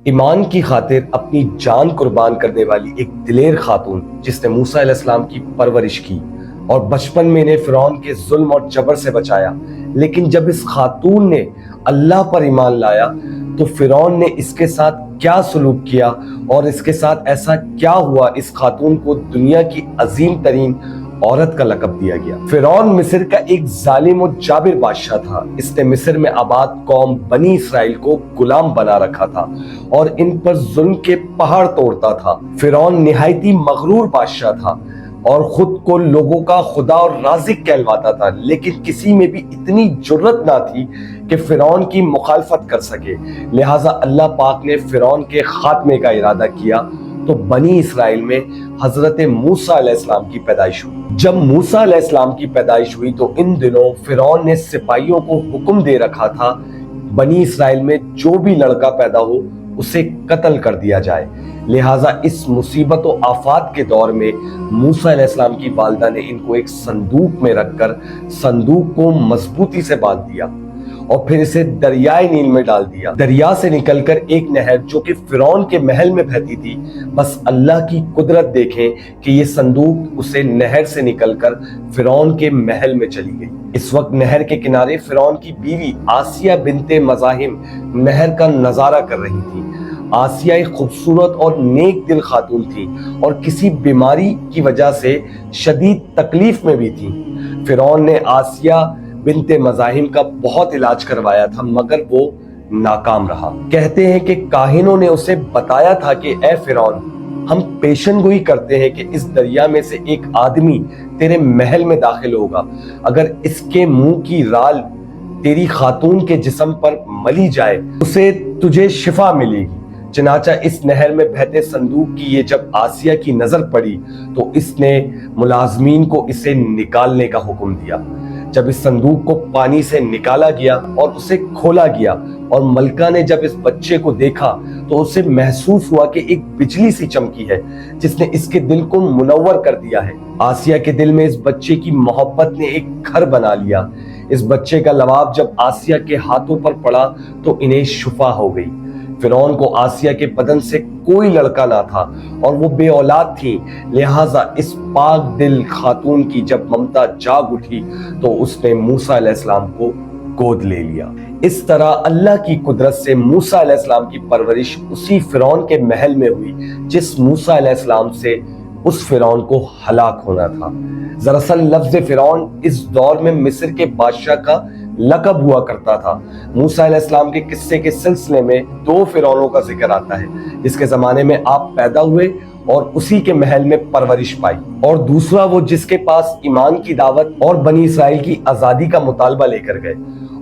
ایمان کی خاطر اپنی جان قربان کرنے والی ایک دلیر خاتون جس نے موسیٰ علیہ السلام کی پرورش کی اور بچپن میں انہیں فرعون کے ظلم اور جبر سے بچایا، لیکن جب اس خاتون نے اللہ پر ایمان لایا تو فرعون نے اس کے ساتھ کیا سلوک کیا اور اس کے ساتھ ایسا کیا ہوا، اس خاتون کو دنیا کی عظیم ترین عورت کا لقب دیا گیا۔ فرعون مصر کا ایک ظالم و جابر بادشاہ تھا۔ اس نے مصر میں آباد قوم بنی اسرائیل کو غلام بنا رکھا تھا اور ان پر ظلم کے پہاڑ توڑتا تھا۔ فرعون نہایتی مغرور بادشاہ تھا اور خود کو لوگوں کا خدا اور رازق کہلواتا تھا، لیکن کسی میں بھی اتنی جرت نہ تھی کہ فرعون کی مخالفت کر سکے۔ لہٰذا اللہ پاک نے فرعون کے خاتمے کا ارادہ کیا تو بنی اسرائیل میں حضرت موسیٰ علیہ السلام کی پیدائش ہوئی۔ جب موسیٰ علیہ السلام کی پیدائش ہوئی تو ان دنوں فرعون نے سپاہیوں کو حکم دے رکھا تھا بنی اسرائیل میں جو بھی لڑکا پیدا ہو اسے قتل کر دیا جائے۔ لہٰذا اس مصیبت و آفات کے دور میں موسیٰ علیہ السلام کی والدہ نے ان کو ایک صندوق میں رکھ کر صندوق کو مضبوطی سے باندھ دیا اور پھر اسے دریائے نیل میں ڈال دیا۔ دریا سے نکل کر ایک نہر جو کہ فرعون کے محل میں بہتی تھی، بس اللہ کی قدرت دیکھیں کہ یہ صندوق اسے نہر سے نکل کر فرعون کے محل میں چلی گئی۔ اس وقت نہر کے کنارے فرعون کی بیوی آسیہ بنت مزاحم نہر کا نظارہ کر رہی تھی۔ آسیہ ایک خوبصورت اور نیک دل خاتون تھی اور کسی بیماری کی وجہ سے شدید تکلیف میں بھی تھی۔ فرعون نے آسیہ بنت مزاحم کا بہت علاج کروایا تھا مگر وہ ناکام رہا۔ کہتے ہیں کہ کاہنوں نے اسے بتایا تھا کہ اے فرعون، ہم پیشن گوئی کرتے ہیں کہ اس دریا میں سے ایک آدمی تیرے محل میں داخل ہوگا، اگر اس کے منہ کی رال تیری خاتون کے جسم پر ملی جائے اسے تجھے شفا ملے گی۔ چنانچہ اس نہر میں بہتے صندوق کی یہ جب آسیہ کی نظر پڑی تو اس نے ملازمین کو اسے نکالنے کا حکم دیا۔ جب اس صندوق کو پانی سے نکالا گیا اور اسے کھولا گیا اور ملکہ نے جب اس بچے کو دیکھا تو اسے محسوس ہوا کہ ایک بجلی سی چمکی ہے جس نے اس کے دل کو منور کر دیا ہے۔ آسیہ کے دل میں اس بچے کی محبت نے ایک گھر بنا لیا۔ اس بچے کا لباب جب آسیہ کے ہاتھوں پر پڑا تو انہیں شفا ہو گئی۔ فرعون کو آسیہ کے بدن سے کوئی لڑکا نہ تھا اور وہ بے اولاد تھی، لہٰذا اس پاک دل خاتون کی جب ممتا جاگ اٹھی تو اس نے موسیٰ علیہ السلام کو گود لے لیا۔ اس طرح اللہ کی قدرت سے موسیٰ علیہ السلام کی پرورش اسی فرعون کے محل میں ہوئی جس موسیٰ علیہ السلام سے اس فرعون کو ہلاک ہونا تھا۔ دراصل لفظ فرعون اس دور میں مصر کے بادشاہ کا لقب ہوا کرتا تھا۔ موسیٰ علیہ السلام کے قصے کے سلسلے میں 2 فرعونوں کا ذکر آتا ہے، جس کے زمانے میں آپ پیدا ہوئے اور اسی کے محل میں پرورش پائی، اور دوسرا وہ جس کے پاس ایمان کی دعوت اور بنی اسرائیل کی آزادی کا مطالبہ لے کر گئے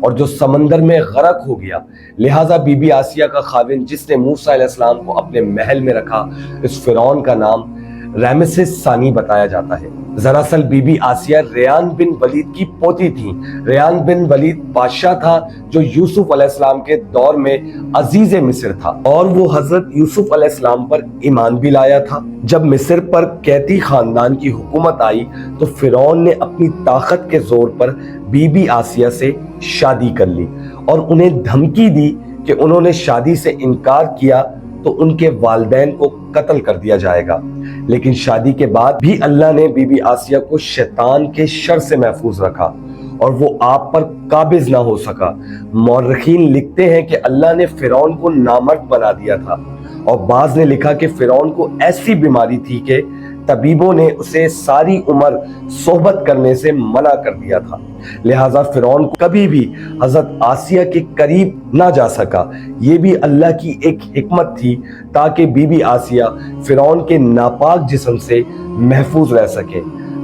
اور جو سمندر میں غرق ہو گیا۔ لہٰذا بی بی آسیہ کا خاوند جس نے موسیٰ علیہ السلام کو اپنے محل میں رکھا، اس فرعون کا نام رامسس ثانی بتایا جاتا ہے۔ دراصل بی بی آسیہ ریان بن ولید کی پوتی تھی۔ ریان بن ولید بادشاہ تھا جو یوسف علیہ السلام کے دور میں عزیز مصر تھا اور وہ حضرت یوسف علیہ السلام پر ایمان بھی لایا تھا۔ جب مصر پر کیتی خاندان کی حکومت آئی تو فرعون نے اپنی طاقت کے زور پر بی بی آسیہ سے شادی کر لی اور انہیں دھمکی دی کہ انہوں نے شادی سے انکار کیا تو ان کے والدین کو قتل کر دیا جائے گا۔ لیکن شادی کے بعد بھی اللہ نے بی بی آسیہ کو شیطان کے شر سے محفوظ رکھا اور وہ آپ پر قابض نہ ہو سکا۔ مورخین لکھتے ہیں کہ اللہ نے فرعون کو نامرد بنا دیا تھا، اور بعض نے لکھا کہ فرعون کو ایسی بیماری تھی کہ طبیبوں نے اسے ساری عمر صحبت کرنے سے منع کر دیا تھا، لہٰذا فرعون کبھی بھی حضرت آسیہ کے قریب نہ جا سکا۔ یہ بھی اللہ کی ایک حکمت تھی تاکہ بی بی آسیہ فرعون کے ناپاک جسم سے محفوظ رہ سکے۔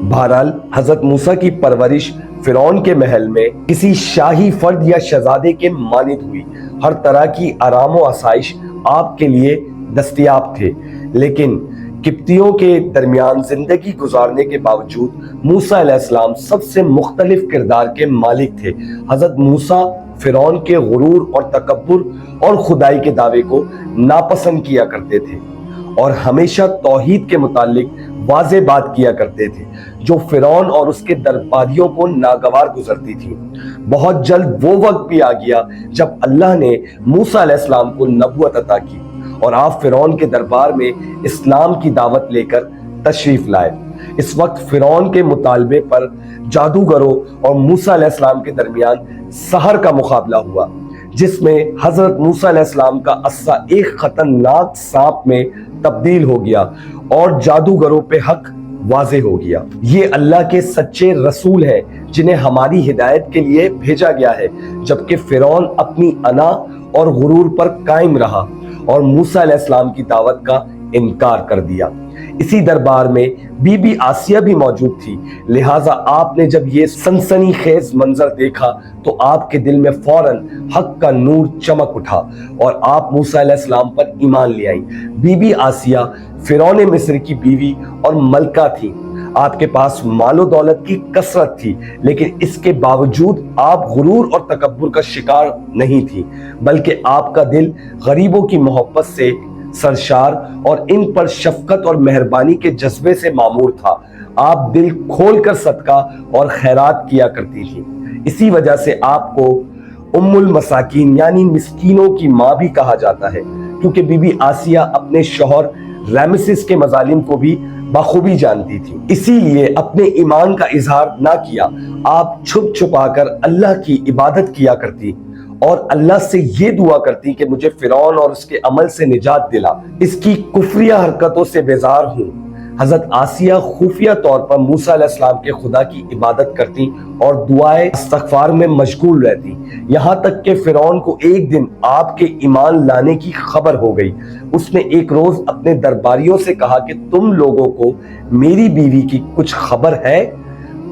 بہرحال حضرت موسیٰ کی پرورش فرعون کے محل میں کسی شاہی فرد یا شہزادے کے مانند ہوئی۔ ہر طرح کی آرام و آسائش آپ کے لیے دستیاب تھے، لیکن قبطیوں کے درمیان زندگی گزارنے کے باوجود موسیٰ علیہ السلام سب سے مختلف کردار کے مالک تھے۔ حضرت موسیٰ فرعون کے غرور اور تکبر اور خدائی کے دعوے کو ناپسند کیا کرتے تھے اور ہمیشہ توحید کے متعلق واضح بات کیا کرتے تھے جو فرعون اور اس کے درباریوں کو ناگوار گزرتی تھی۔ بہت جلد وہ وقت بھی آ گیا جب اللہ نے موسیٰ علیہ السلام کو نبوت عطا کی اور آپ فرعون کے دربار میں اسلام کی دعوت لے کر تشریف لائے۔ اس وقت فرعون کے مطالبے پر جادوگروں اور موسیٰ علیہ السلام کے درمیان سحر کا مقابلہ ہوا، جس میں حضرت موسیٰ علیہ السلام کا عصا ایک خطرناک سانپ میں تبدیل ہو گیا اور جادوگروں پہ حق واضح ہو گیا۔ یہ اللہ کے سچے رسول ہیں جنہیں ہماری ہدایت کے لیے بھیجا گیا ہے، جبکہ فرعون اپنی انا اور غرور پر قائم رہا اور موسیٰ علیہ السلام کی دعوت کا انکار کر دیا۔ اسی دربار میں بی بی آسیہ بھی موجود تھی، لہٰذا آپ نے جب یہ سنسنی خیز منظر دیکھا تو آپ کے دل میں فوراً حق کا نور چمک اٹھا اور آپ موسیٰ علیہ السلام پر ایمان لے آئیں۔ بی بی آسیہ فرعون مصر کی بیوی اور ملکہ تھی۔ آپ کے پاس مال و دولت کی کثرت تھی، لیکن اس کے باوجود آپ غرور اور تکبر کا شکار نہیں تھی، بلکہ آپ کا دل غریبوں کی محبت سے سرشار اور ان پر شفقت اور مہربانی کے جذبے سے معمور تھا۔ آپ دل کھول کر صدقہ اور خیرات کیا کرتی تھی۔ اسی وجہ سے آپ کو ام المساکین یعنی مسکینوں کی ماں بھی کہا جاتا ہے، کیونکہ بی بی آسیہ اپنے شوہر رامسس کے مظالم کو بھی بخوبی جانتی تھی، اسی لیے اپنے ایمان کا اظہار نہ کیا۔ آپ چھپ چھپا کر اللہ کی عبادت کیا کرتی اور اللہ سے یہ دعا کرتی کہ مجھے فرعون اور اس کے عمل سے نجات دلا، اس کی کفریہ حرکتوں سے بیزار ہوں۔ حضرت آسیہ خفیہ طور پر موسیٰ علیہ السلام کے خدا کی عبادت کرتی اور دعائے استغفار میں مشغول رہتی، یہاں تک کہ فرعون کو ایک دن آپ کے ایمان لانے کی خبر ہو گئی۔ اس نے ایک روز اپنے درباریوں سے کہا کہ تم لوگوں کو میری بیوی کی کچھ خبر ہے؟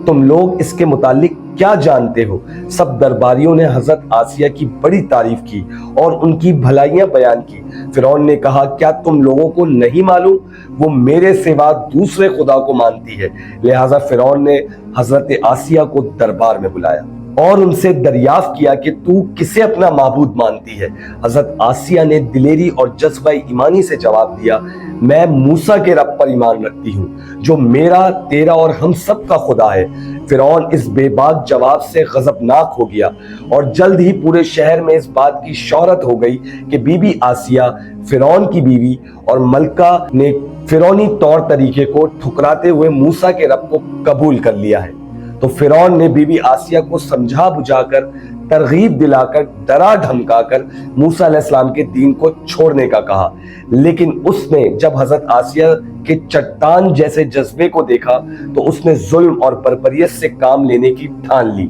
تم لوگ اس کے متعلق کیا جانتے ہو؟ سب درباریوں نے حضرت آسیہ کی بڑی تعریف کی اور ان کی بھلائیاں بیان کی۔ فرعون نے کہا کیا تم لوگوں کو نہیں معلوم وہ میرے سوا دوسرے خدا کو مانتی ہے؟ لہٰذا فرعون نے حضرت آسیہ کو دربار میں بلایا اور ان سے دریافت کیا کہ تو کسے اپنا معبود مانتی ہے؟ حضرت آسیہ نے دلیری اور جذبہ ایمانی سے جواب دیا، میں موسیٰ کے رب پر ایمان رکھتی ہوں جو میرا، تیرا اور ہم سب کا خدا ہے۔ فرعون اس بے باک جواب سے غضبناک ہو گیا اور جلد ہی پورے شہر میں اس بات کی شہرت ہو گئی کہ بی بی آسیہ فرعون کی بیوی اور ملکہ نے فرعونی طور طریقے کو ٹھکراتے ہوئے موسیٰ کے رب کو قبول کر لیا ہے۔ تو فرعون نے بی بی آسیہ کو سمجھا بجھا کر، ترغیب دلا کر، ڈرا دھمکا کر موسیٰ علیہ السلام کے دین کو چھوڑنے کا کہا، لیکن اس نے جب حضرت آسیہ کے چٹان جیسے جذبے کو دیکھا تو اس نے ظلم اور بربریت سے کام لینے کی ٹھان لی۔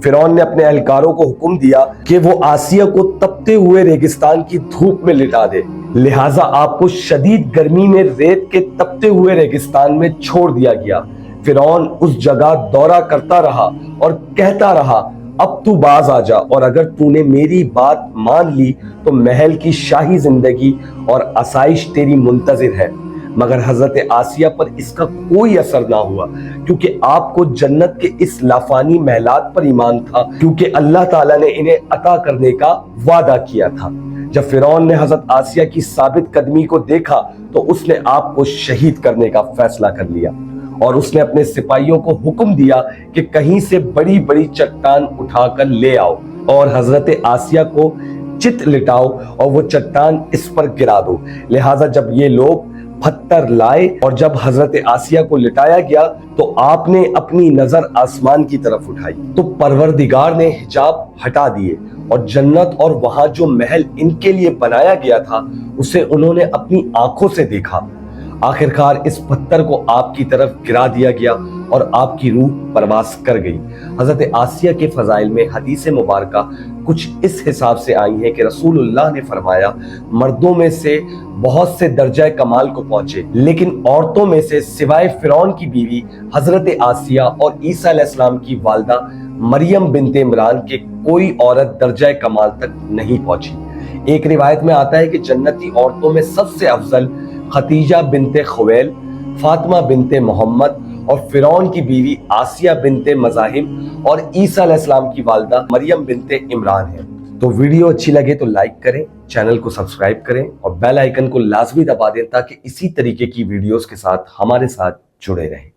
فرعون نے اپنے اہلکاروں کو حکم دیا کہ وہ آسیہ کو تپتے ہوئے ریگستان کی دھوپ میں لٹا دے، لہٰذا آپ کو شدید گرمی میں ریت کے تپتے ہوئے ریگستان میں چھوڑ دیا گیا۔ فرعون اس جگہ دورہ کرتا رہا اور کہتا رہا، اب تو باز آ جا، اور اگر تو نے میری بات مان لی تو محل کی شاہی زندگی اور آسائش تیری منتظر ہے۔ مگر حضرت آسیہ پر اس کا کوئی اثر نہ ہوا، کیونکہ آپ کو جنت کے اس لافانی محلات پر ایمان تھا، کیونکہ اللہ تعالیٰ نے انہیں عطا کرنے کا وعدہ کیا تھا۔ جب فرعون نے حضرت آسیہ کی ثابت قدمی کو دیکھا تو اس نے آپ کو شہید کرنے کا فیصلہ کر لیا اور اس نے اپنے سپاہیوں کو حکم دیا کہ کہیں سے بڑی بڑی چٹان اٹھا کر لے آؤ اور حضرت آسیہ کو چت لٹاؤ اور وہ چٹان اس پر گرا دو۔ لہٰذا جب یہ لوگ پتھر لائے اور جب حضرت آسیہ کو لٹایا گیا تو آپ نے اپنی نظر آسمان کی طرف اٹھائی تو پروردگار نے حجاب ہٹا دیے اور جنت اور وہاں جو محل ان کے لیے بنایا گیا تھا اسے انہوں نے اپنی آنکھوں سے دیکھا۔ آخرکار اس پتھر کو آپ کی طرف گرا دیا گیا اور آپ کی روح پرواز کر گئی۔ حضرت آسیہ کے فضائل میں حدیث مبارکہ کچھ اس حساب سے آئی ہیں کہ رسول اللہ نے فرمایا، مردوں میں سے بہت سے درجہ کمال کو پہنچے، لیکن عورتوں میں سے سوائے فرعون کی بیوی حضرت آسیہ اور عیسیٰ علیہ السلام کی والدہ مریم بنت عمران کے کوئی عورت درجہ کمال تک نہیں پہنچی۔ ایک روایت میں آتا ہے کہ جنتی عورتوں میں سب سے افضل خدیجہ بنت خویل، فاطمہ بنت محمد اور فرعون کی بیوی آسیہ بنت مزاحم اور عیسیٰ علیہ السلام کی والدہ مریم بنت عمران ہیں۔ تو ویڈیو اچھی لگے تو لائک کریں، چینل کو سبسکرائب کریں اور بیل آئیکن کو لازمی دبا دیں تاکہ اسی طریقے کی ویڈیوز کے ساتھ ہمارے ساتھ جڑے رہیں۔